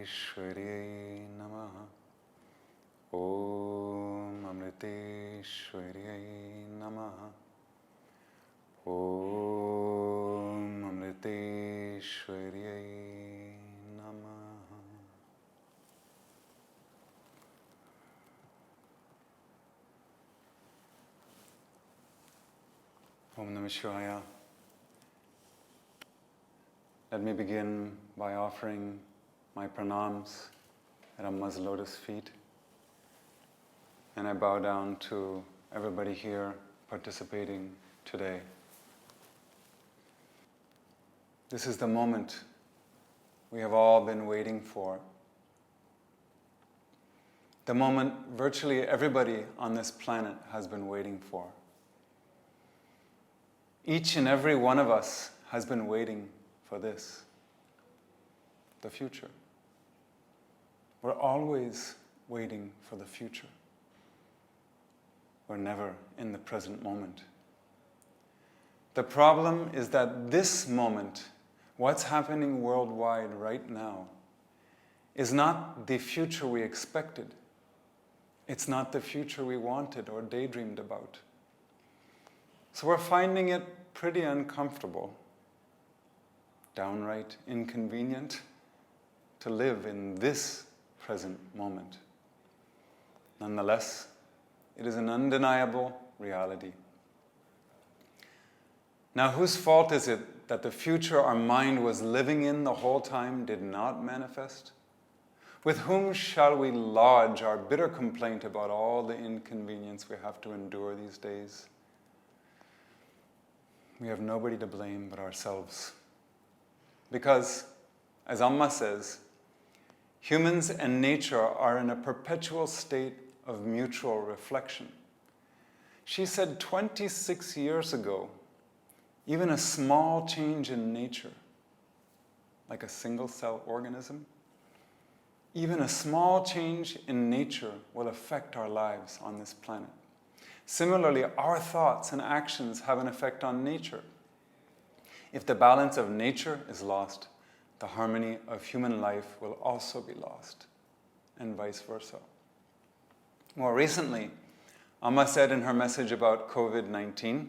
Amriteshwariyai Namaha. Om Amriteshwariyai Namaha. Om Amriteshwariyai Namaha. Om Namah Shivaya. Let me begin by offering my pranams at Amma's lotus feet. And I bow down to everybody here participating today. This is the moment we have all been waiting for. The moment virtually everybody on this planet has been waiting for. Each and every one of us has been waiting for this, the future. We're always waiting for the future. We're never in the present moment. The problem is that this moment, what's happening worldwide right now, is not the future we expected. It's not the future we wanted or daydreamed about. So we're finding it pretty uncomfortable, downright inconvenient, to live in this present moment. Nonetheless, it is an undeniable reality. Now, whose fault is it that the future our mind was living in the whole time did not manifest? With whom shall we lodge our bitter complaint about all the inconvenience we have to endure these days? We have nobody to blame but ourselves. Because, as Amma says, humans and nature are in a perpetual state of mutual reflection. She said 26 years ago, even a small change in nature, like a single-cell organism, even a small change in nature will affect our lives on this planet. Similarly, our thoughts and actions have an effect on nature. If the balance of nature is lost, the harmony of human life will also be lost, and vice versa. More recently, Amma said in her message about COVID-19,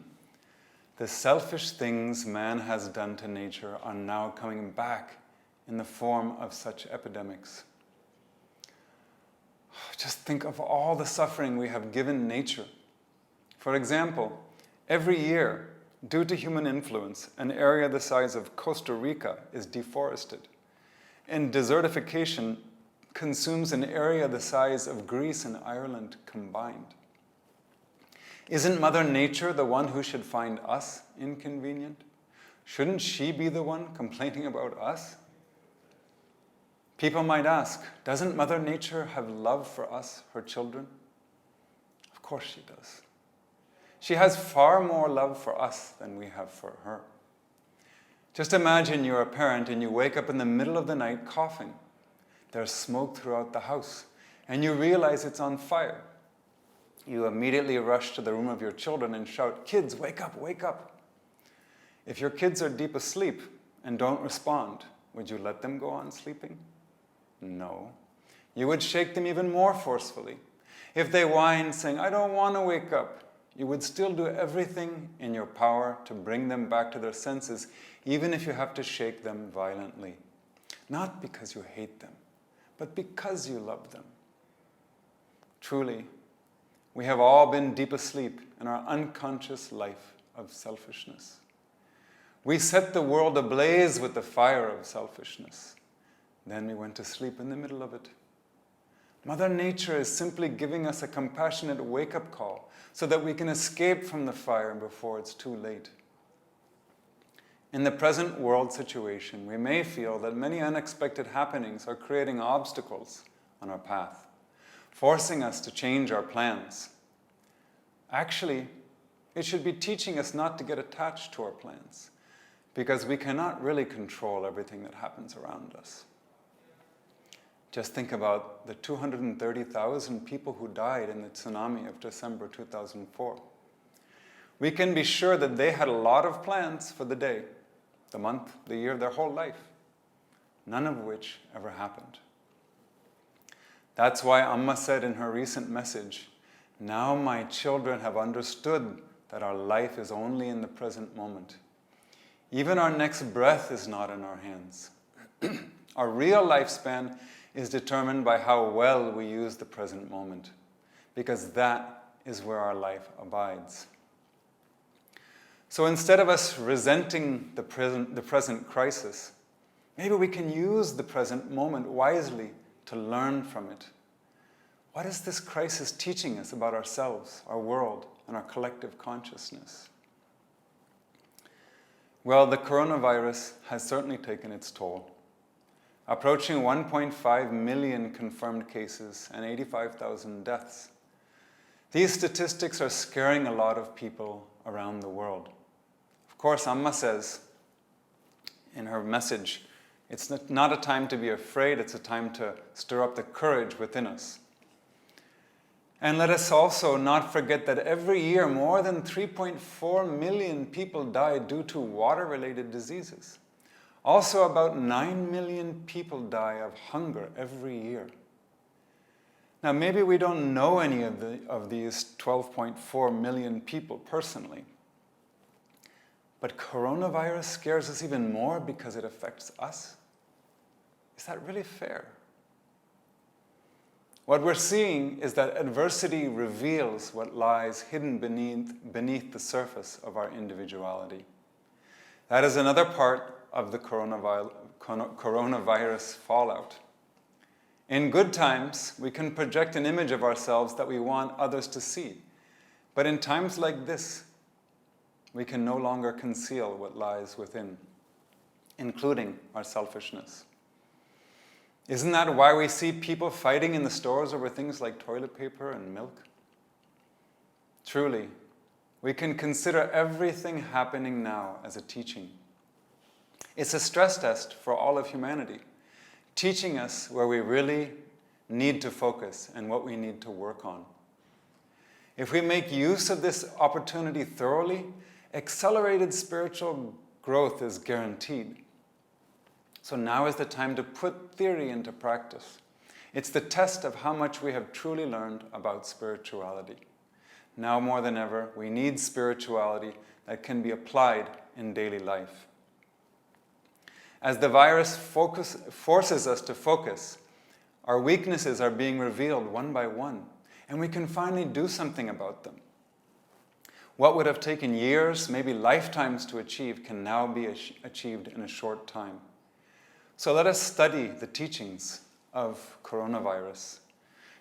the selfish things man has done to nature are now coming back in the form of such epidemics. Just think of all the suffering we have given nature. For example, every year, due to human influence, an area the size of Costa Rica is deforested, and desertification consumes an area the size of Greece and Ireland combined. Isn't Mother Nature the one who should find us inconvenient? Shouldn't she be the one complaining about us? People might ask, doesn't Mother Nature have love for us, her children? Of course she does. She has far more love for us than we have for her. Just imagine you're a parent and you wake up in the middle of the night coughing. There's smoke throughout the house, and you realize it's on fire. You immediately rush to the room of your children and shout, "Kids, wake up, wake up." If your kids are deep asleep and don't respond, would you let them go on sleeping? No. You would shake them even more forcefully. If they whine, saying, "I don't want to wake up," you would still do everything in your power to bring them back to their senses, even if you have to shake them violently. Not because you hate them, but because you love them. Truly, we have all been deep asleep in our unconscious life of selfishness. We set the world ablaze with the fire of selfishness. Then we went to sleep in the middle of it. Mother Nature is simply giving us a compassionate wake-up call so that we can escape from the fire before it's too late. In the present world situation, we may feel that many unexpected happenings are creating obstacles on our path, forcing us to change our plans. Actually, it should be teaching us not to get attached to our plans, because we cannot really control everything that happens around us. Just think about the 230,000 people who died in the tsunami of December 2004. We can be sure that they had a lot of plans for the day, the month, the year, their whole life, none of which ever happened. That's why Amma said in her recent message, "Now my children have understood that our life is only in the present moment. Even our next breath is not in our hands. Our real lifespan is determined by how well we use the present moment, because that is where our life abides." So instead of us resenting the present crisis, maybe we can use the present moment wisely to learn from it. What is this crisis teaching us about ourselves, our world, and our collective consciousness? Well, the coronavirus has certainly taken its toll. Approaching 1.5 million confirmed cases and 85,000 deaths. These statistics are scaring a lot of people around the world. Of course, Amma says in her message, it's not a time to be afraid, it's a time to stir up the courage within us. And let us also not forget that every year more than 3.4 million people die due to water-related diseases. Also, about 9 million people die of hunger every year. Now, maybe we don't know any of these 12.4 million people personally, but coronavirus scares us even more because it affects us. Is that really fair? What we're seeing is that adversity reveals what lies hidden beneath the surface of our individuality. That is another part of the coronavirus fallout. In good times, we can project an image of ourselves that we want others to see. But in times like this, we can no longer conceal what lies within, including our selfishness. Isn't that why we see people fighting in the stores over things like toilet paper and milk? Truly, we can consider everything happening now as a teaching. It's a stress test for all of humanity, teaching us where we really need to focus and what we need to work on. If we make use of this opportunity thoroughly, accelerated spiritual growth is guaranteed. So now is the time to put theory into practice. It's the test of how much we have truly learned about spirituality. Now more than ever, we need spirituality that can be applied in daily life. As the virus forces us to focus, our weaknesses are being revealed one by one, and we can finally do something about them. What would have taken years, maybe lifetimes to achieve, can now be achieved in a short time. So let us study the teachings of coronavirus.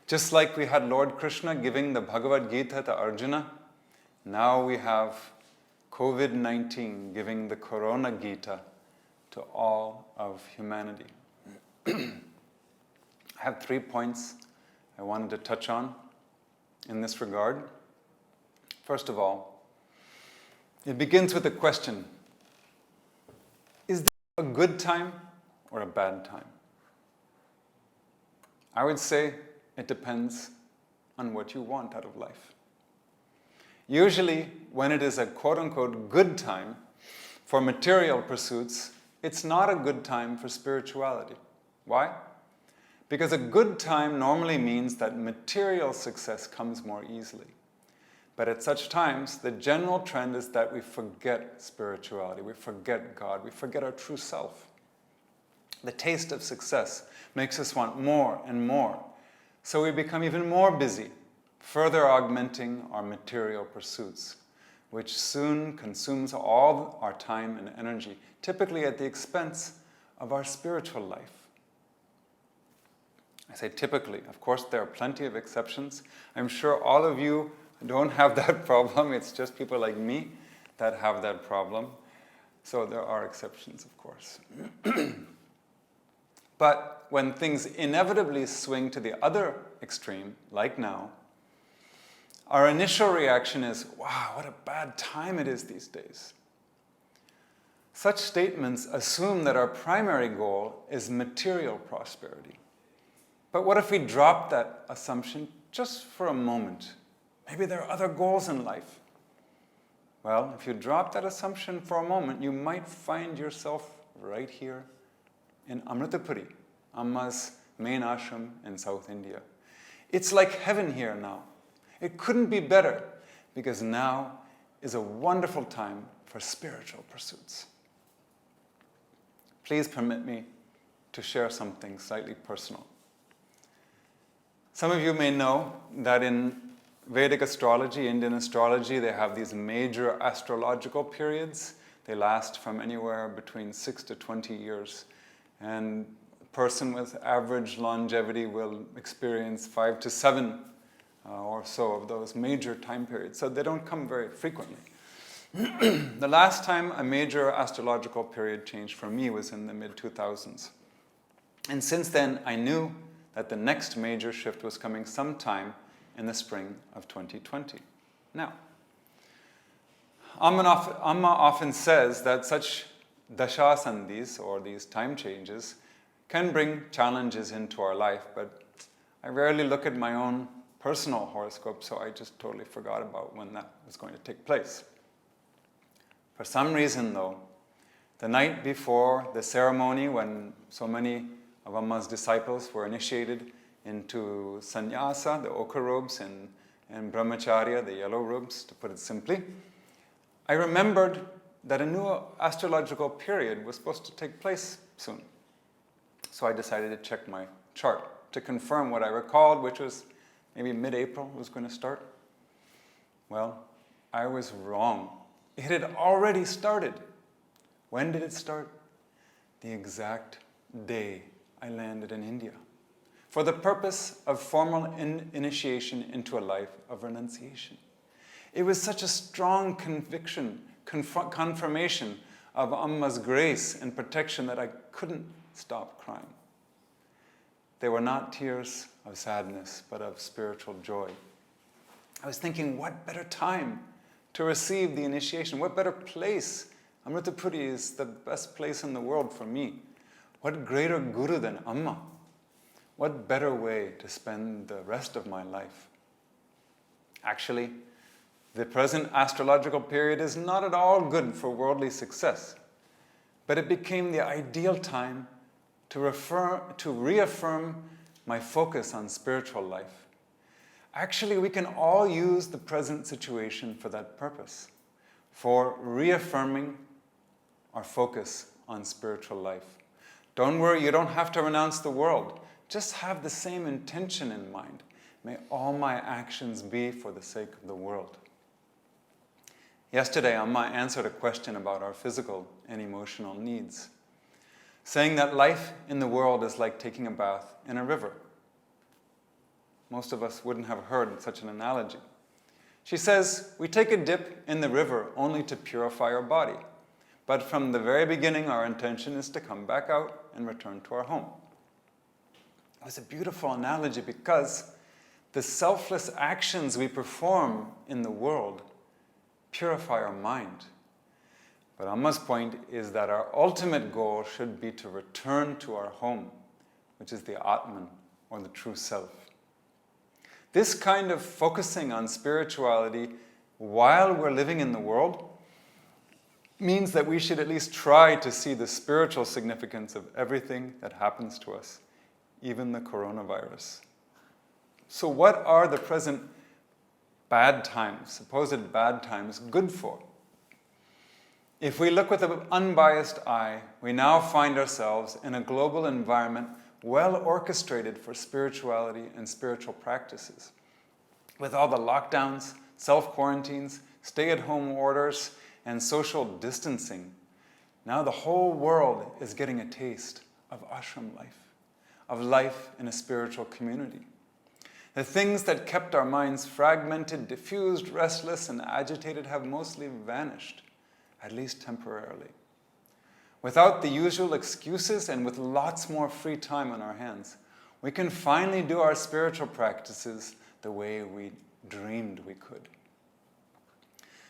Just like we had Lord Krishna giving the Bhagavad Gita to Arjuna, now we have COVID-19 giving the Corona Gita to all of humanity. I have 3 points I wanted to touch on in this regard. First of all, it begins with a question. Is this a good time or a bad time? I would say it depends on what you want out of life. Usually, when it is a quote-unquote good time for material pursuits, it's not a good time for spirituality. Why? Because a good time normally means that material success comes more easily. But at such times, the general trend is that we forget spirituality, we forget God, we forget our true self. The taste of success makes us want more and more, so we become even more busy, further augmenting our material pursuits, which soon consumes all our time and energy, typically at the expense of our spiritual life. I say typically. Of course, there are plenty of exceptions. I'm sure all of you don't have that problem. It's just people like me that have that problem. So there are exceptions, of course. But when things inevitably swing to the other extreme, like now, our initial reaction is, wow, what a bad time it is these days. Such statements assume that our primary goal is material prosperity. But what if we drop that assumption just for a moment? Maybe there are other goals in life. Well, if you drop that assumption for a moment, you might find yourself right here in Amrita Puri, Amma's main ashram in South India. It's like heaven here now. It couldn't be better because now is a wonderful time for spiritual pursuits. Please permit me to share something slightly personal. Some of you may know that in Vedic astrology, Indian astrology, they have these major astrological periods. They last from anywhere between 6 to 20 years. And a person with average longevity will experience 5 to 7 or so of those major time periods. So they don't come very frequently. The last time a major astrological period changed for me was in the mid-2000s. And since then, I knew that the next major shift was coming sometime in the spring of 2020. Now, Amma often says that such dashasandhis, or these time changes, can bring challenges into our life, but I rarely look at my own personal horoscope, so I just totally forgot about when that was going to take place. For some reason, though, the night before the ceremony, when so many of Amma's disciples were initiated into sannyasa, the ochre robes, and brahmacharya, the yellow robes, to put it simply, I remembered that a new astrological period was supposed to take place soon. So I decided to check my chart to confirm what I recalled, which was maybe mid-April was going to start. Well, I was wrong. It had already started. When did it start? The exact day I landed in India, for the purpose of formal initiation into a life of renunciation. It was such a strong conviction, confirmation of Amma's grace and protection that I couldn't stop crying. They were not tears of sadness, but of spiritual joy. I was thinking, what better time to receive the initiation? What better place? Amrita Puri is the best place in the world for me. What greater guru than Amma? What better way to spend the rest of my life? Actually, the present astrological period is not at all good for worldly success, but it became the ideal time to reaffirm my focus on spiritual life. Actually, we can all use the present situation for that purpose, for reaffirming our focus on spiritual life. Don't worry, you don't have to renounce the world. Just have the same intention in mind. May all my actions be for the sake of the world. Yesterday, Amma answered a question about our physical and emotional needs, saying that life in the world is like taking a bath in a river. Most of us wouldn't have heard such an analogy. She says, we take a dip in the river only to purify our body. But from the very beginning, our intention is to come back out and return to our home. It was a beautiful analogy because the selfless actions we perform in the world purify our mind. But Amma's point is that our ultimate goal should be to return to our home, which is the Atman, or the true self. This kind of focusing on spirituality while we're living in the world means that we should at least try to see the spiritual significance of everything that happens to us, even the coronavirus. So what are the present bad times, supposed bad times, good for? If we look with an unbiased eye, we now find ourselves in a global environment well orchestrated for spirituality and spiritual practices. With all the lockdowns, self-quarantines, stay-at-home orders, and social distancing, now the whole world is getting a taste of ashram life, of life in a spiritual community. The things that kept our minds fragmented, diffused, restless, and agitated have mostly vanished, at least temporarily. Without the usual excuses and with lots more free time on our hands, we can finally do our spiritual practices the way we dreamed we could.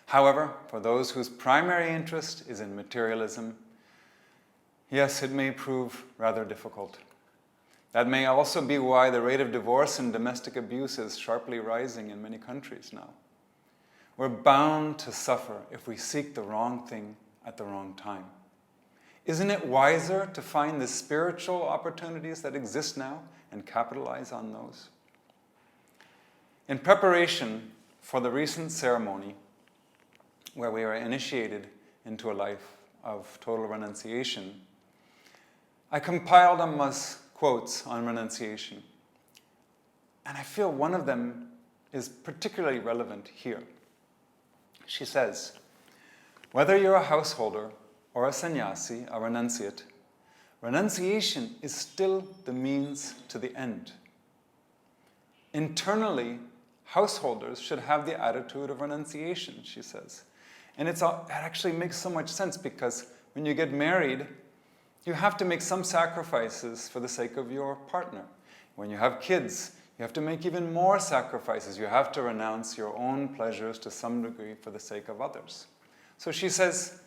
However, for those whose primary interest is in materialism, yes, it may prove rather difficult. That may also be why the rate of divorce and domestic abuse is sharply rising in many countries now. We're bound to suffer if we seek the wrong thing at the wrong time. Isn't it wiser to find the spiritual opportunities that exist now and capitalize on those. In preparation for the recent ceremony, where we were initiated into a life of total renunciation, I compiled Amma's quotes on renunciation. And I feel one of them is particularly relevant here. She says, whether you're a householder or a sannyasi, a renunciate, renunciation is still the means to the end. Internally, householders should have the attitude of renunciation, she says. And it actually makes so much sense, because when you get married, you have to make some sacrifices for the sake of your partner. When you have kids, you have to make even more sacrifices. You have to renounce your own pleasures to some degree for the sake of others. So she says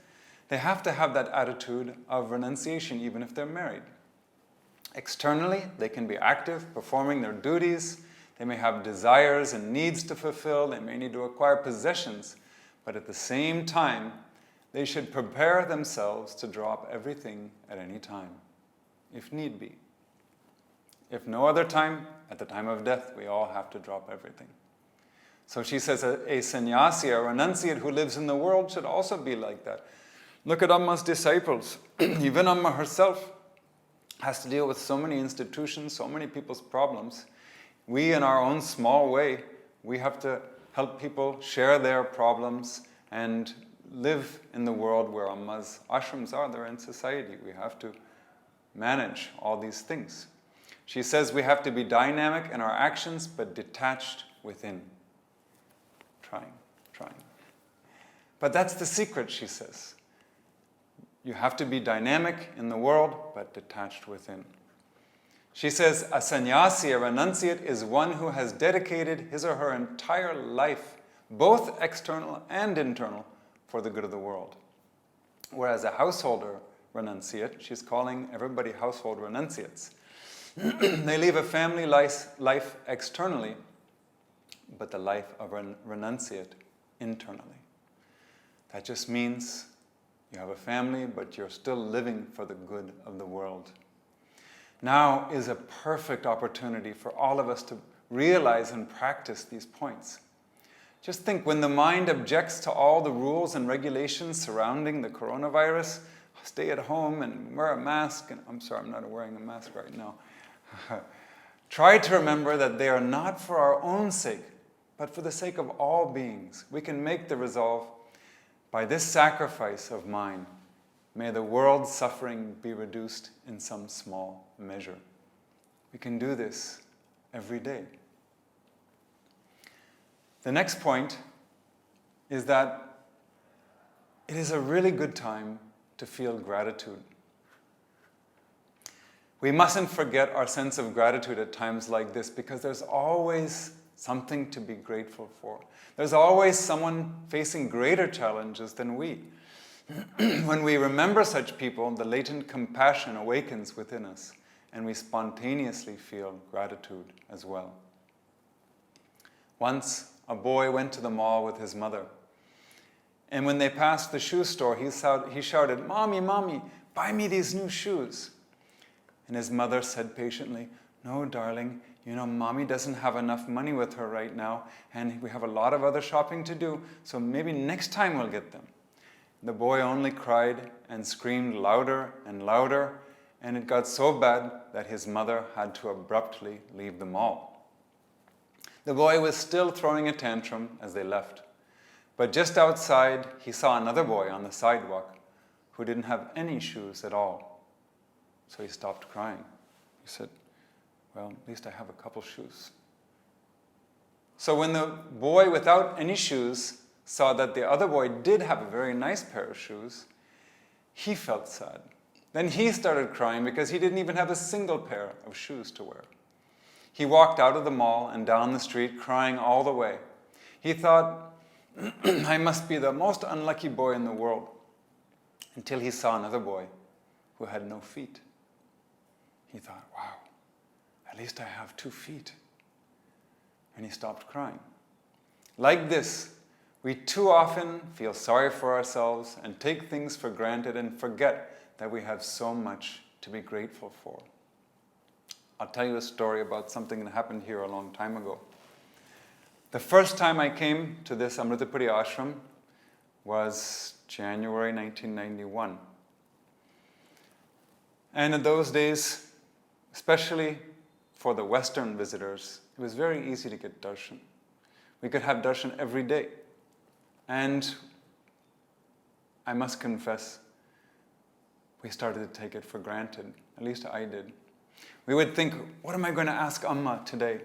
they have to have that attitude of renunciation even if they're married. Externally, they can be active, performing their duties. They may have desires and needs to fulfill. They may need to acquire possessions. But at the same time, they should prepare themselves to drop everything at any time, if need be. If no other time, at the time of death, we all have to drop everything. So she says a sannyasi, a renunciate who lives in the world, should also be like that. Look at Amma's disciples. Even Amma herself has to deal with so many institutions, so many people's problems. We, in our own small way, we have to help people share their problems and live in the world where Amma's ashrams are. They're in society. We have to manage all these things. She says we have to be dynamic in our actions, but detached within. Trying. But that's the secret, she says. You have to be dynamic in the world, but detached within. She says a sannyasi, a renunciate, is one who has dedicated his or her entire life, both external and internal, for the good of the world. Whereas a householder renunciate, she's calling everybody household renunciates. They leave a family life externally, but the life of a renunciate internally. That just means you have a family, but you're still living for the good of the world. Now is a perfect opportunity for all of us to realize and practice these points. Just think, when the mind objects to all the rules and regulations surrounding the coronavirus, stay at home and wear a mask, and I'm sorry, I'm not wearing a mask right now. Try to remember that they are not for our own sake, but for the sake of all beings. We can make the resolve, by this sacrifice of mine, may the world's suffering be reduced in some small measure. We can do this every day. The next point is that it is a really good time to feel gratitude. We mustn't forget our sense of gratitude at times like this, because there's always something to be grateful for. There's always someone facing greater challenges than we. When we remember such people, the latent compassion awakens within us, and we spontaneously feel gratitude as well. Once, a boy went to the mall with his mother, and when they passed the shoe store, he shouted, "Mommy, Mommy, buy me these new shoes." And his mother said patiently, "No, darling, you know, Mommy doesn't have enough money with her right now, and we have a lot of other shopping to do, so maybe next time we'll get them." The boy only cried and screamed louder and louder, and it got so bad that his mother had to abruptly leave the mall. The boy was still throwing a tantrum as they left, but just outside he saw another boy on the sidewalk who didn't have any shoes at all. So he stopped crying. He said, "Well, at least I have a couple shoes." So when the boy without any shoes saw that the other boy did have a very nice pair of shoes, he felt sad. Then he started crying because he didn't even have a single pair of shoes to wear. He walked out of the mall and down the street crying all the way. He thought, "I must be the most unlucky boy in the world," until he saw another boy who had no feet. He thought, "Wow, at least I have 2 feet." And he stopped crying. Like this, we too often feel sorry for ourselves and take things for granted and forget that we have so much to be grateful for. I'll tell you a story about something that happened here a long time ago. The first time I came to this Amritapuri ashram was January 1991. And in those days, especially for the Western visitors, it was very easy to get darshan. We could have darshan every day. And I must confess, we started to take it for granted. At least I did. We would think, what am I going to ask Amma today?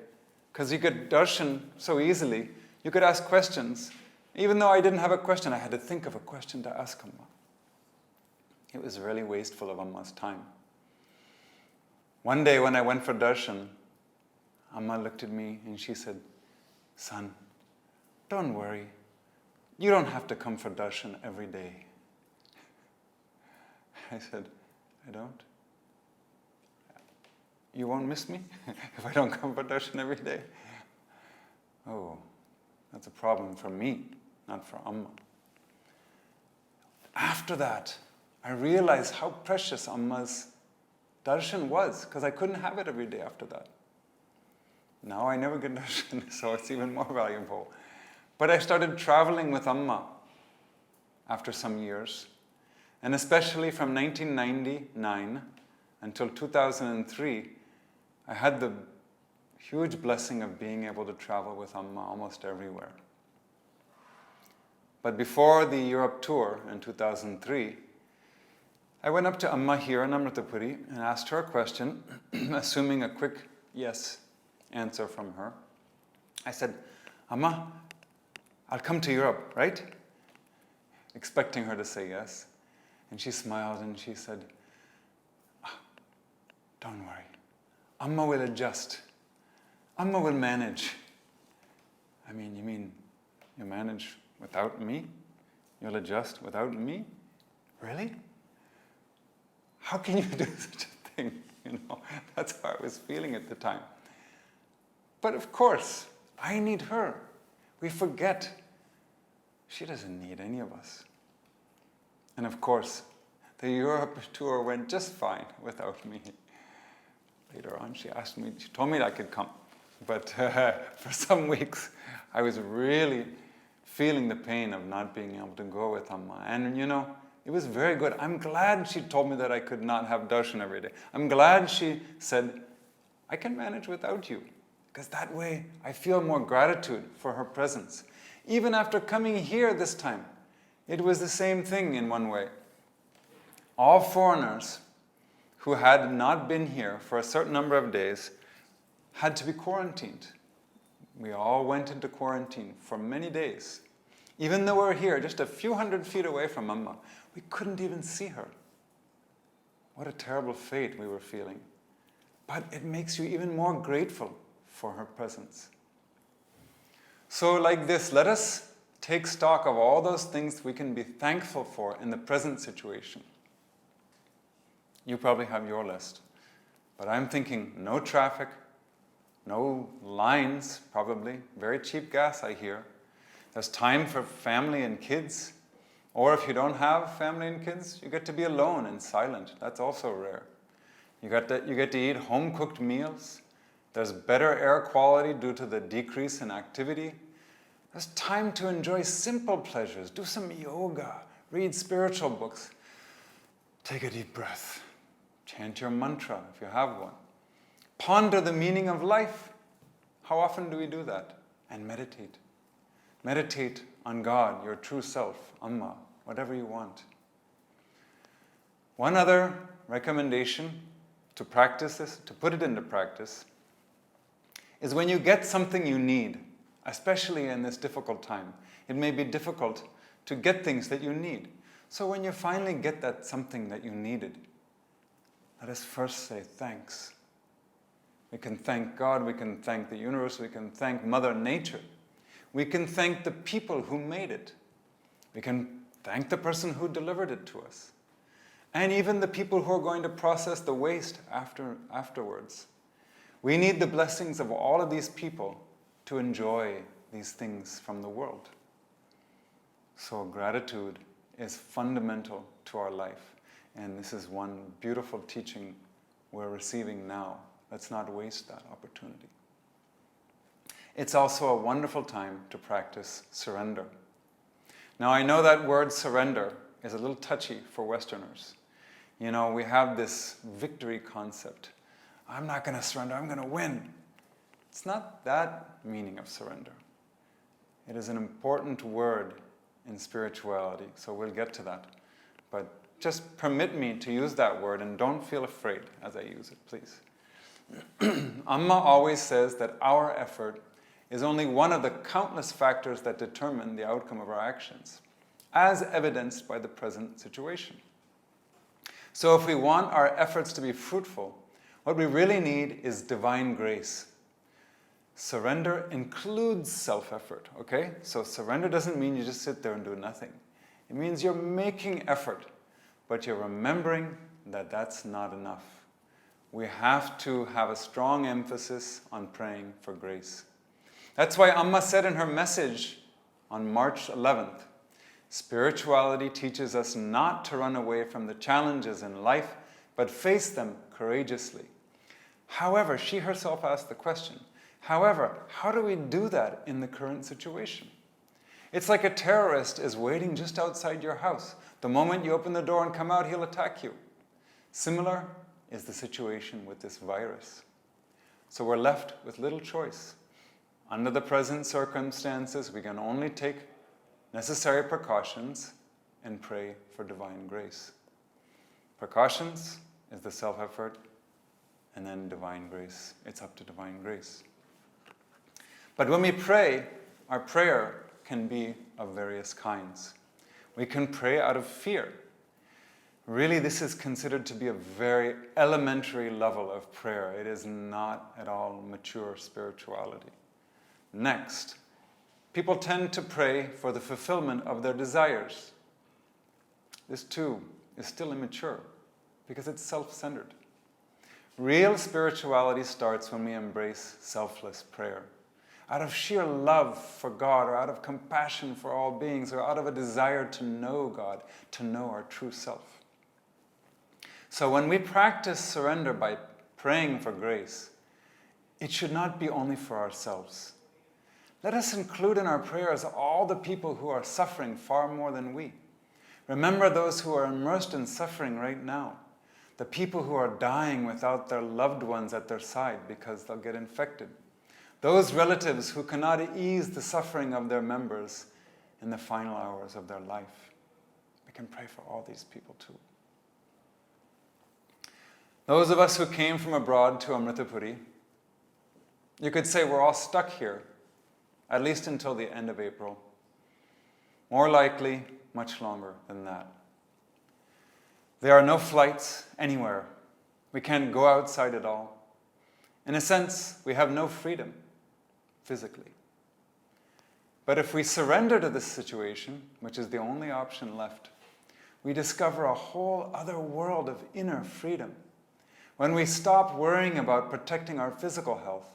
Because you get darshan so easily. You could ask questions. Even though I didn't have a question, I had to think of a question to ask Amma. It was really wasteful of Amma's time. One day when I went for darshan, Amma looked at me and she said, "Son, don't worry. You don't have to come for darshan every day." I said, "I don't? You won't miss me if I don't come for darshan every day?" Oh, that's a problem for me, not for Amma. After that, I realized how precious Amma's darshan was, because I couldn't have it every day after that. Now I never get darshan, so it's even more valuable. But I started traveling with Amma after some years, and especially from 1999 until 2003, I had the huge blessing of being able to travel with Amma almost everywhere. But before the Europe tour in 2003, I went up to Amma here in Amritapuri and asked her a question, assuming a quick yes answer from her. I said, "Amma, I'll come to Europe, right?" Expecting her to say yes. And she smiled and she said, "Don't worry. Amma will adjust. Amma will manage." I mean, you mean you manage without me? You'll adjust without me? Really? How can you do such a thing? That's how I was feeling at the time. But of course, I need her. We forget. She doesn't need any of us. And of course, the Europe tour went just fine without me. Later on, she told me I could come. But for some weeks, I was really feeling the pain of not being able to go with Amma. And it was very good. I'm glad she told me that I could not have darshan every day. I'm glad she said, "I can manage without you." Because that way, I feel more gratitude for her presence. Even after coming here this time, it was the same thing in one way. All foreigners who had not been here for a certain number of days had to be quarantined. We all went into quarantine for many days. Even though we're here, just a few hundred feet away from Amma, we couldn't even see her. What a terrible fate we were feeling. But it makes you even more grateful for her presence. So like this, let us take stock of all those things we can be thankful for in the present situation. You probably have your list. But I'm thinking no traffic, no lines, probably. Very cheap gas, I hear. There's time for family and kids. Or if you don't have family and kids, you get to be alone and silent. That's also rare. You get to eat home-cooked meals. There's better air quality due to the decrease in activity. There's time to enjoy simple pleasures. Do some yoga. Read spiritual books. Take a deep breath. Chant your mantra if you have one. Ponder the meaning of life. How often do we do that? And meditate. Meditate on God, your true self, Amma, whatever you want. One other recommendation to practice this, to put it into practice, is when you get something you need, especially in this difficult time. It may be difficult to get things that you need. So when you finally get that something that you needed, let us first say thanks. We can thank God, we can thank the universe, we can thank Mother Nature. We can thank the people who made it. We can thank the person who delivered it to us. And even the people who are going to process the waste afterwards. We need the blessings of all of these people to enjoy these things from the world. So gratitude is fundamental to our life. And this is one beautiful teaching we're receiving now Let's not waste that opportunity. It's also a wonderful time to practice surrender. Now, I know that word surrender is a little touchy for Westerners. You know, we have this victory concept. I'm not going to surrender, I'm going to win. It's not that meaning of surrender. It is an important word in spirituality, so we'll get to that. But just permit me to use that word and don't feel afraid as I use it, please. Amma always says that our effort is only one of the countless factors that determine the outcome of our actions, as evidenced by the present situation. So if we want our efforts to be fruitful, what we really need is divine grace. Surrender includes self-effort, okay? So surrender doesn't mean you just sit there and do nothing. It means you're making effort, but you're remembering that that's not enough. We have to have a strong emphasis on praying for grace. That's why Amma said in her message on March 11th, spirituality teaches us not to run away from the challenges in life, but face them courageously. However, she herself asked the question, however, how do we do that in the current situation? It's like a terrorist is waiting just outside your house. The moment you open the door and come out, he'll attack you. Similar is the situation with this virus. So we're left with little choice. Under the present circumstances, we can only take necessary precautions and pray for divine grace. Precautions is the self-effort, and then divine grace. It's up to divine grace. But when we pray, our prayer can be of various kinds. We can pray out of fear. Really, this is considered to be a very elementary level of prayer. It is not at all mature spirituality. Next, people tend to pray for the fulfillment of their desires. This too is still immature because it's self-centered. Real spirituality starts when we embrace selfless prayer. Out of sheer love for God, or out of compassion for all beings, or out of a desire to know God, to know our true self. So when we practice surrender by praying for grace, it should not be only for ourselves. Let us include in our prayers all the people who are suffering far more than we. Remember those who are immersed in suffering right now. The people who are dying without their loved ones at their side because they'll get infected. Those relatives who cannot ease the suffering of their members in the final hours of their life. We can pray for all these people too. Those of us who came from abroad to Amritapuri, you could say we're all stuck here, at least until the end of April. More likely, much longer than that. There are no flights anywhere. We can't go outside at all. In a sense, we have no freedom, physically. But if we surrender to this situation, which is the only option left, we discover a whole other world of inner freedom. When we stop worrying about protecting our physical health,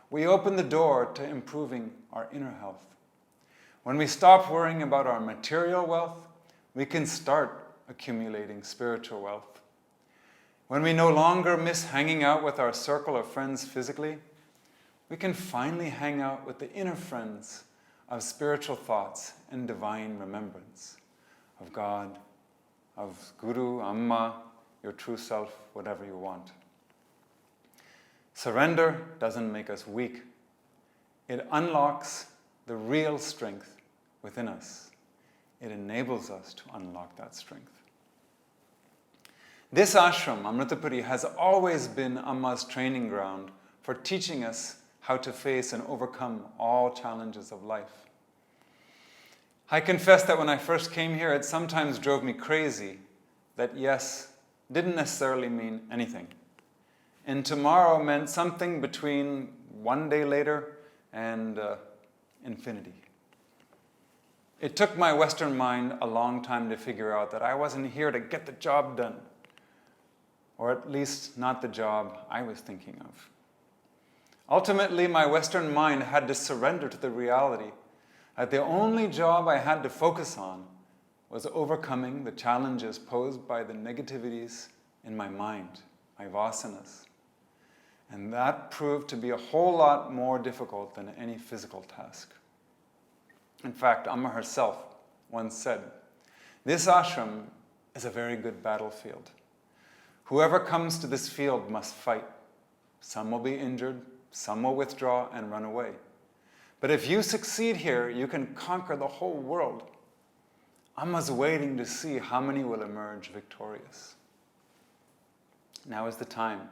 we open the door to improving our inner health. When we stop worrying about our material wealth, we can start accumulating spiritual wealth. When we no longer miss hanging out with our circle of friends physically, we can finally hang out with the inner friends of spiritual thoughts and divine remembrance of God, of Guru, Amma, your true self, whatever you want. Surrender doesn't make us weak. It unlocks the real strength within us. It enables us to unlock that strength. This ashram, Amritapuri, has always been Amma's training ground for teaching us how to face and overcome all challenges of life. I confess that when I first came here, it sometimes drove me crazy that yes didn't necessarily mean anything. And tomorrow meant something between one day later and infinity. It took my Western mind a long time to figure out that I wasn't here to get the job done, or at least not the job I was thinking of. Ultimately, my Western mind had to surrender to the reality that the only job I had to focus on was overcoming the challenges posed by the negativities in my mind, my vasanas. And that proved to be a whole lot more difficult than any physical task. In fact, Amma herself once said, "This ashram is a very good battlefield. Whoever comes to this field must fight. Some will be injured, some will withdraw and run away. But if you succeed here, you can conquer the whole world." Amma's waiting to see how many will emerge victorious. Now is the time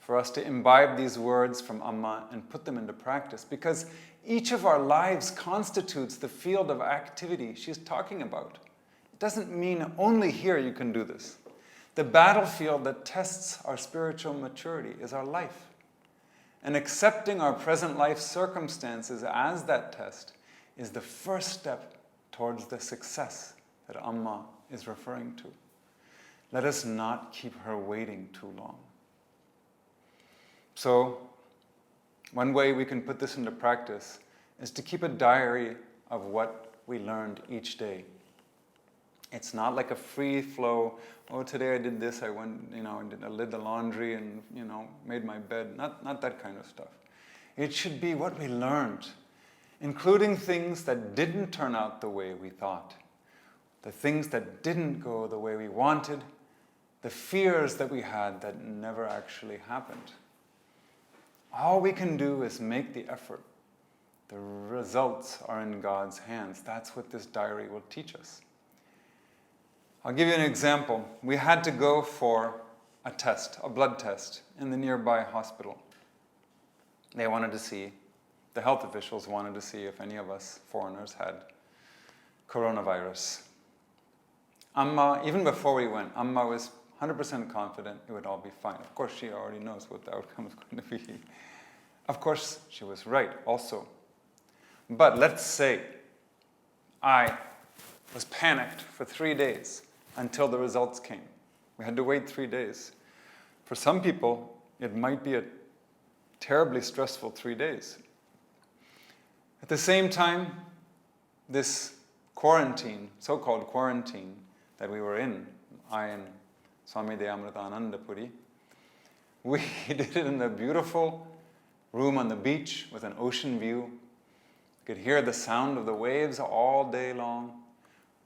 for us to imbibe these words from Amma and put them into practice, because each of our lives constitutes the field of activity she's talking about. It doesn't mean only here you can do this. The battlefield that tests our spiritual maturity is our life. And accepting our present life circumstances as that test is the first step towards the success that Amma is referring to. Let us not keep her waiting too long. So, one way we can put this into practice is to keep a diary of what we learned each day. It's not like a free flow, oh, today I did this, I went, I did the laundry and, made my bed. Not that kind of stuff. It should be what we learned, including things that didn't turn out the way we thought, the things that didn't go the way we wanted, the fears that we had that never actually happened. All we can do is make the effort. The results are in God's hands. That's what this diary will teach us. I'll give you an example. We had to go for a test, a blood test, in the nearby hospital. They wanted to see, the health officials wanted to see if any of us foreigners had coronavirus. Amma, even before we went, Amma was 100% confident it would all be fine. Of course, she already knows what the outcome is going to be. Of course, she was right also. But let's say I was panicked for 3 days until the results came. We had to wait 3 days. For some people, it might be a terribly stressful 3 days. At the same time, this quarantine, so-called quarantine that we were in, I and Swami Shantamritananda Puri, we did it in a beautiful room on the beach with an ocean view. You could hear the sound of the waves all day long.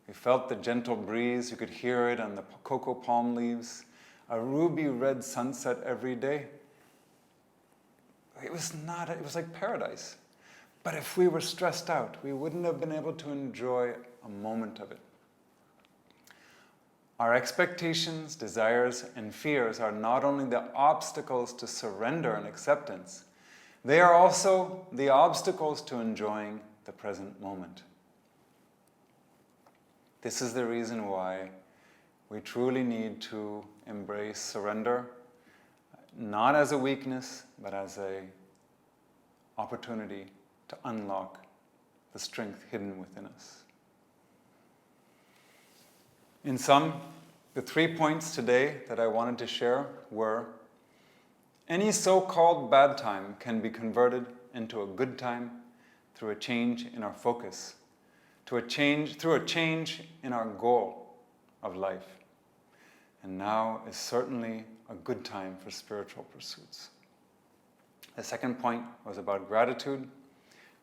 We felt the gentle breeze. You could hear it on the cocoa palm leaves. A ruby red sunset every day. It was like paradise. But if we were stressed out, we wouldn't have been able to enjoy a moment of it. Our expectations, desires, and fears are not only the obstacles to surrender and acceptance, they are also the obstacles to enjoying the present moment. This is the reason why we truly need to embrace surrender, not as a weakness, but as an opportunity to unlock the strength hidden within us. In sum, the 3 points today that I wanted to share were: any so-called bad time can be converted into a good time through a change in our focus, through a change in our goal of life. And now is certainly a good time for spiritual pursuits. The second point was about gratitude.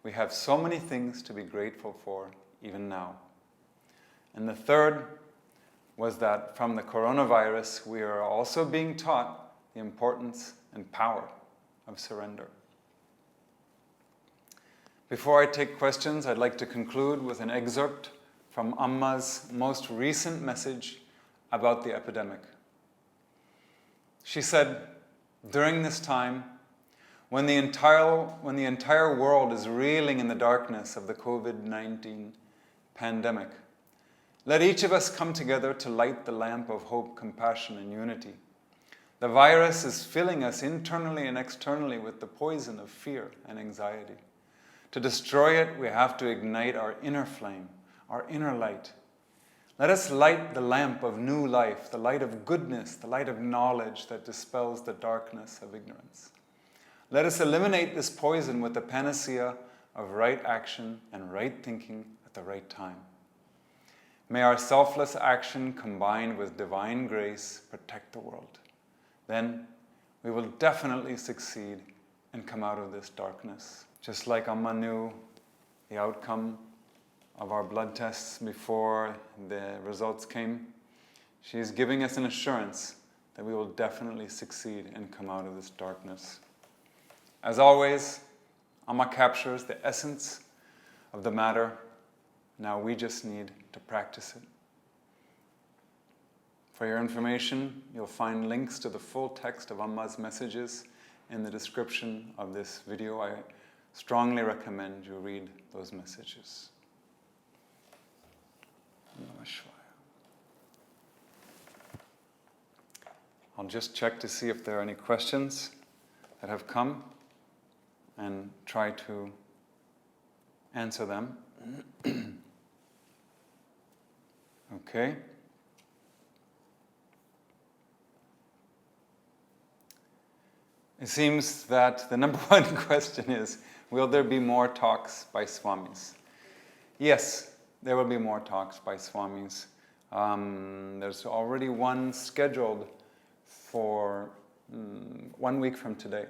We have so many things to be grateful for even now. And the third was that from the coronavirus, we are also being taught the importance and power of surrender. Before I take questions, I'd like to conclude with an excerpt from Amma's most recent message about the epidemic. She said, during this time, when the entire world is reeling in the darkness of the COVID-19 pandemic, let each of us come together to light the lamp of hope, compassion, and unity. The virus is filling us internally and externally with the poison of fear and anxiety. To destroy it, we have to ignite our inner flame, our inner light. Let us light the lamp of new life, the light of goodness, the light of knowledge that dispels the darkness of ignorance. Let us eliminate this poison with the panacea of right action and right thinking at the right time. May our selfless action combined with divine grace protect the world. Then we will definitely succeed and come out of this darkness. Just like Amma knew the outcome of our blood tests before the results came, she's giving us an assurance that we will definitely succeed and come out of this darkness. As always, Amma captures the essence of the matter. Now we just need to practice it. For your information, you'll find links to the full text of Amma's messages in the description of this video. I strongly recommend you read those messages. I'll just check to see if there are any questions that have come and try to answer them. Okay. It seems that the number one question is, will there be more talks by Swamis? Yes, there will be more talks by Swamis. There's already one scheduled for 1 week from today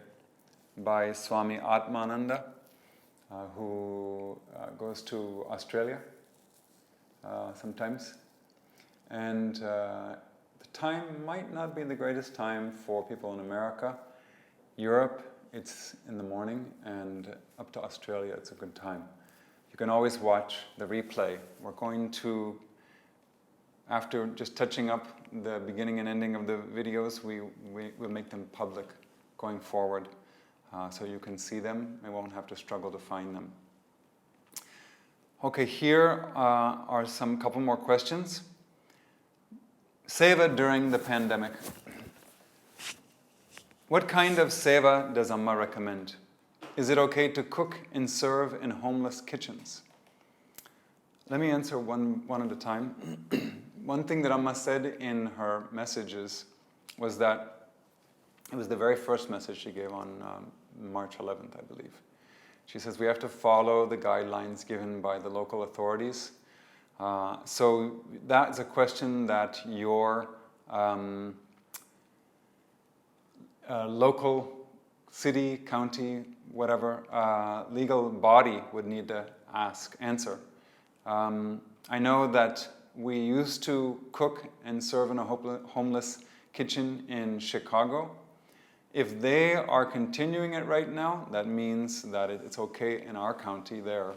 by Swami Atmananda, who goes to Australia sometimes. And the time might not be the greatest time for people in America. Europe, it's in the morning, and up to Australia, it's a good time. You can always watch the replay. We're going to, after just touching up the beginning and ending of the videos, we'll make them public going forward, so you can see them and won't have to struggle to find them. Okay, here are some couple more questions. Seva during the pandemic. What kind of seva does Amma recommend? Is it okay to cook and serve in homeless kitchens? Let me answer one at a time. One thing that Amma said in her messages was that, it was the very first message she gave on March 11th, I believe. She says we have to follow the guidelines given by the local authorities. So that's a question that your local city, county, whatever, legal body would need to answer. I know that we used to cook and serve in a homeless kitchen in Chicago. If they are continuing it right now, that means that it's okay in our county there.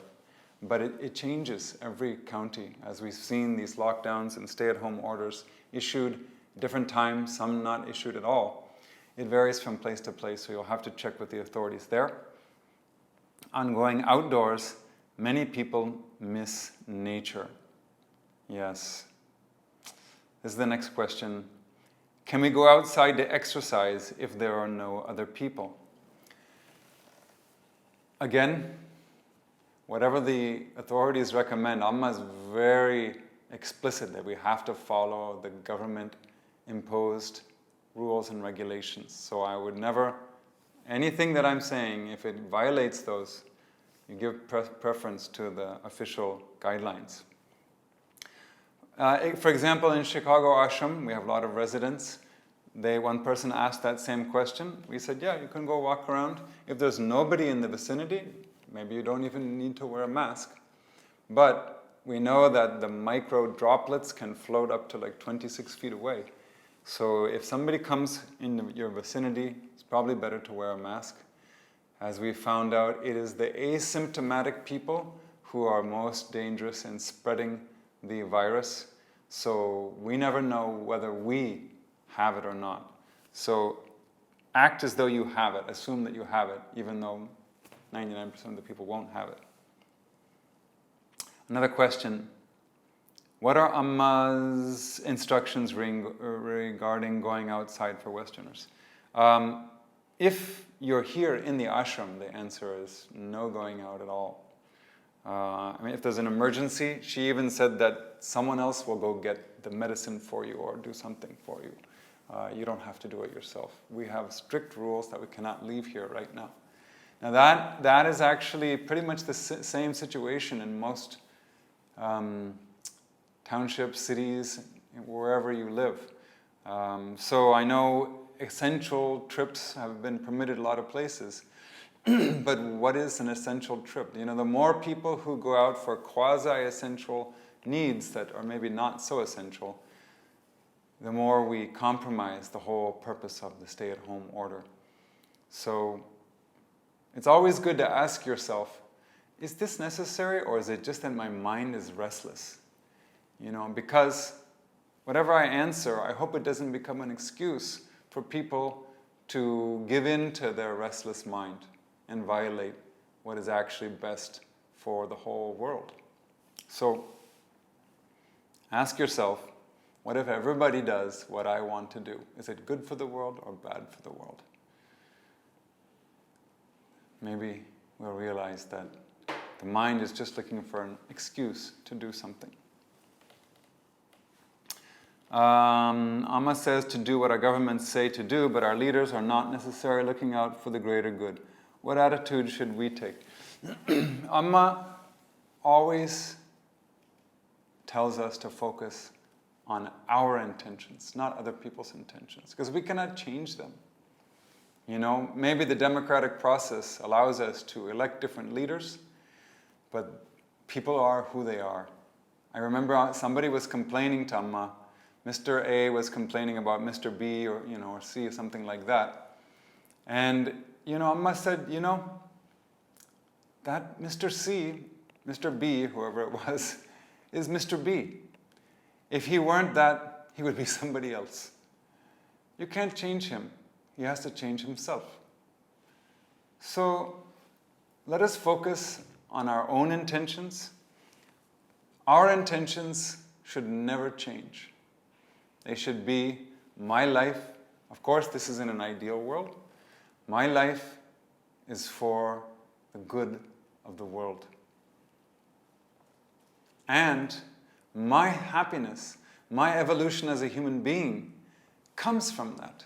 But it changes every county. As we've seen, these lockdowns and stay-at-home orders issued different times, some not issued at all. It varies from place to place, so you'll have to check with the authorities there. On going outdoors, many people miss nature. Yes. This is the next question. Can we go outside to exercise if there are no other people? Again, whatever the authorities recommend, Amma is very explicit that we have to follow the government-imposed rules and regulations. So I would never, anything that I'm saying, if it violates those, you give preference to the official guidelines. For example, in Chicago Ashram, we have a lot of residents. One person asked that same question. We said, yeah, you can go walk around. If there's nobody in the vicinity, maybe you don't even need to wear a mask. But we know that the micro droplets can float up to like 26 feet away. So if somebody comes in your vicinity, it's probably better to wear a mask. As we found out, it is the asymptomatic people who are most dangerous in spreading the virus. So we never know whether we have it or not. So act as though you have it. Assume that you have it, even though 99% of the people won't have it. Another question. What are Amma's instructions regarding going outside for Westerners? If you're here in the ashram, the answer is no going out at all. If there's an emergency, she even said that someone else will go get the medicine for you or do something for you. You don't have to do it yourself. We have strict rules that we cannot leave here right now. Now that is actually pretty much the same situation in most townships, cities, wherever you live. So I know essential trips have been permitted a lot of places. But what is an essential trip? The more people who go out for quasi-essential needs that are maybe not so essential, the more we compromise the whole purpose of the stay-at-home order. So it's always good to ask yourself, is this necessary, or is it just that my mind is restless? Because whatever I answer, I hope it doesn't become an excuse for people to give in to their restless mind and violate what is actually best for the whole world. So ask yourself, what if everybody does what I want to do? Is it good for the world or bad for the world? Maybe we'll realize that the mind is just looking for an excuse to do something. Amma says to do what our governments say to do, but our leaders are not necessarily looking out for the greater good. What attitude should we take? Amma always tells us to focus on our intentions, not other people's intentions, because we cannot change them. Maybe the democratic process allows us to elect different leaders, but people are who they are. I remember somebody was complaining to Amma. Mr. A was complaining about Mr. B or C or something like that. And, Amma said, that Mr. C, Mr. B, whoever it was, is Mr. B. If he weren't that, he would be somebody else. You can't change him. He has to change himself. So let us focus on our own intentions. Our intentions should never change. They should be, my life, of course this is in an ideal world, my life is for the good of the world. And my happiness, my evolution as a human being comes from that,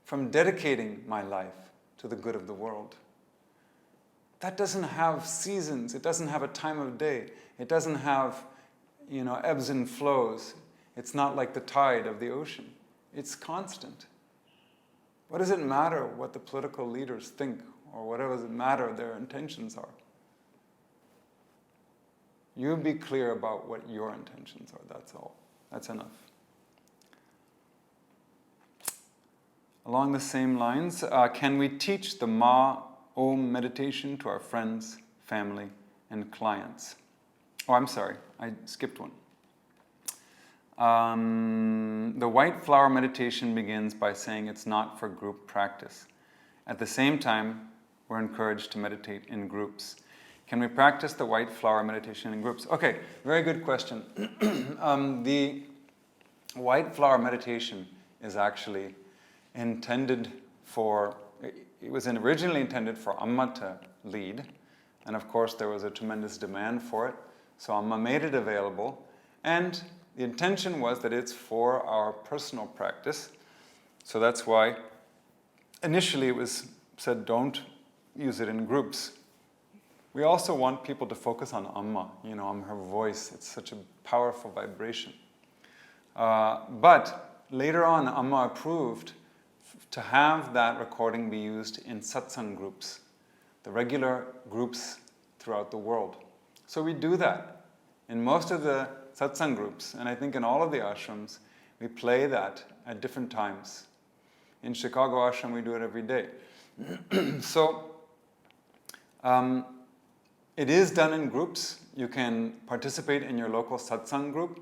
from dedicating my life to the good of the world. That doesn't have seasons, it doesn't have a time of day, it doesn't have, ebbs and flows. It's not like the tide of the ocean. It's constant. What does it matter what the political leaders think, or what does it matter their intentions are? You be clear about what your intentions are, that's all. That's enough. Along the same lines, can we teach the Ma Om meditation to our friends, family, and clients? Oh, I'm sorry, I skipped one. The white flower meditation begins by saying it's not for group practice. At the same time, we're encouraged to meditate in groups. Can we practice the white flower meditation in groups? Okay, very good question. The white flower meditation is actually intended for, it was originally intended for Amma to lead, and of course there was a tremendous demand for it, so Amma made it available, and the intention was that it's for our personal practice, so that's why initially it was said don't use it in groups. We also want people to focus on Amma, on her voice. It's such a powerful vibration. But later on, Amma approved to have that recording be used in Satsang groups, the regular groups throughout the world. So we do that. In most of the Satsang groups, and I think in all of the ashrams, we play that at different times. In Chicago ashram, we do it every day. So, it is done in groups. You can participate in your local satsang group.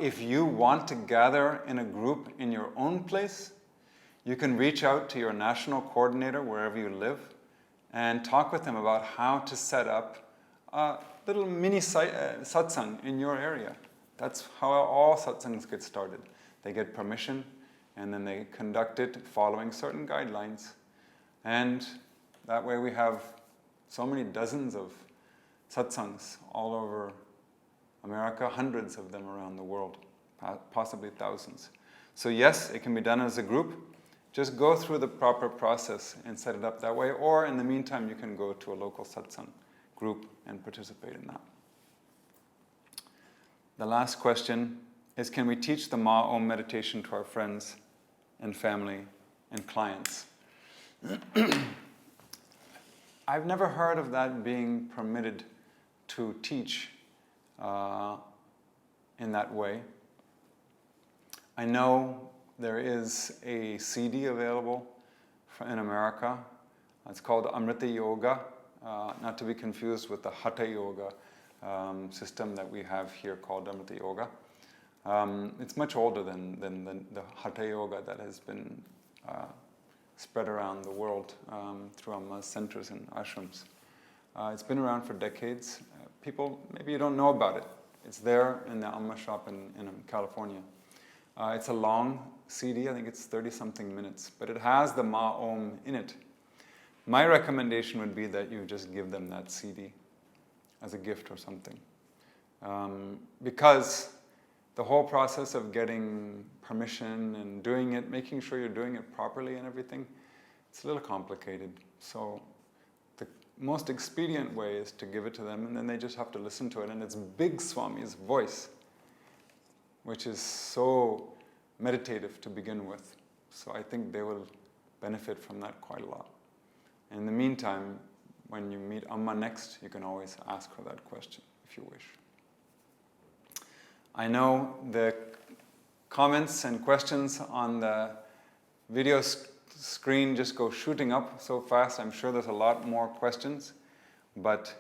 If you want to gather in a group in your own place, you can reach out to your national coordinator wherever you live and talk with them about how to set up a little mini satsang in your area. That's how all satsangs get started. They get permission and then they conduct it following certain guidelines. And that way we have so many dozens of satsangs all over America, hundreds of them around the world, possibly thousands. So yes, it can be done as a group. Just go through the proper process and set it up that way, or in the meantime, you can go to a local satsang group and participate in that. The last question is, can we teach the Ma Om meditation to our friends and family and clients. I've never heard of that being permitted to teach in that way. I know there is a CD available in America. It's called Amrita Yoga, not to be confused with the Hatha Yoga system that we have here called Amrita Yoga. It's much older than the Hatha Yoga that has been spread around the world through Amma centers and ashrams. It's been around for decades. People, maybe you don't know about it. It's there in the Amma shop in California. It's a long CD, I think it's 30-something minutes, but it has the Ma Om in it. My recommendation would be that you just give them that CD as a gift or something. Because the whole process of getting permission and doing it, making sure you're doing it properly and everything, it's a little complicated. So the most expedient way is to give it to them, and then they just have to listen to it. And it's Big Swami's voice, which is so meditative to begin with. So I think they will benefit from that quite a lot. In the meantime, when you meet Amma next, you can always ask her that question if you wish. I know the comments and questions on the video screen just go shooting up so fast. I'm sure there's a lot more questions, but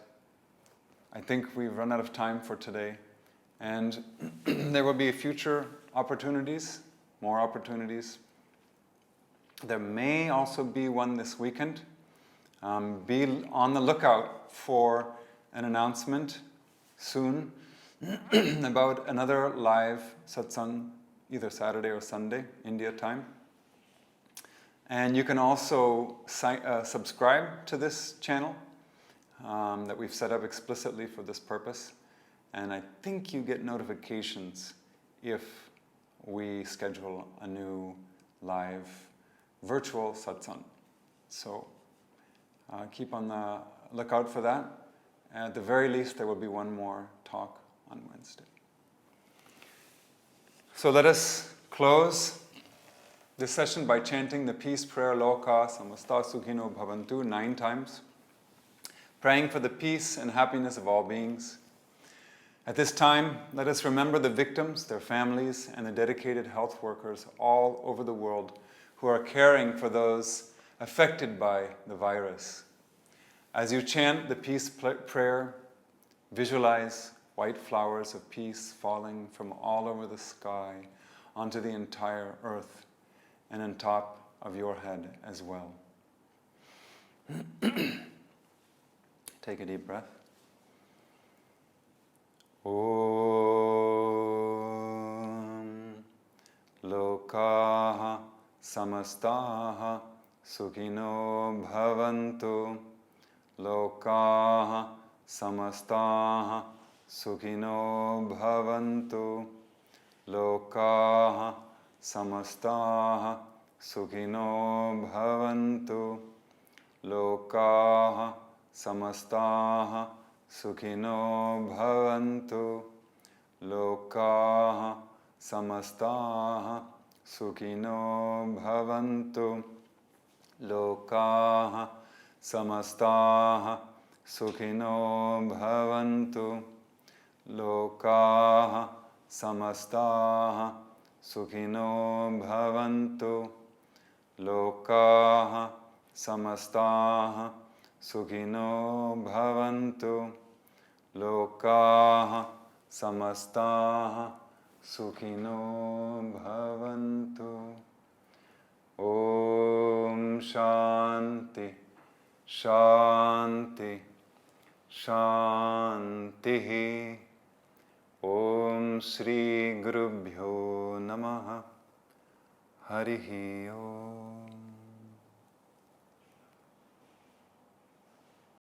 I think we've run out of time for today. And there will be future opportunities, more opportunities. There may also be one this weekend. Be on the lookout for an announcement soon about another live satsang, either Saturday or Sunday, India time. And you can also subscribe to this channel that we've set up explicitly for this purpose. And I think you get notifications if we schedule a new live virtual satsang. So keep on the lookout for that. At the very least, there will be one more talk on Wednesday. So let us close this session by chanting the peace prayer Loka Samasta Sukhino Bhavantu 9 times, praying for the peace and happiness of all beings. At this time, let us remember the victims, their families, and the dedicated health workers all over the world who are caring for those affected by the virus. As you chant the peace prayer, visualize white flowers of peace falling from all over the sky onto the entire earth and on top of your head as well. Take a deep breath. Om Lokaha Samastaha Sukhino Bhavantu. Lokaha Samastaha Sukhino Bhavantu. Lokaha Samastaha Sukhino Bhavantu. Lokaha Samastaha Sukhino Bhavantu. Lokaha Samastaha Sukhino Bhavantu. Lokaha Samastaha Sukhino Bhavantu. Lokaha Samastaha Sukhino Bhavantu. Lokaha Samastaha Sukhino Bhavantu. Lokaha Samastaha Sukhino Bhavantu. Om Shanti Shanti Shanti. Om Shri Gurubhyo Namaha. Harihi Om.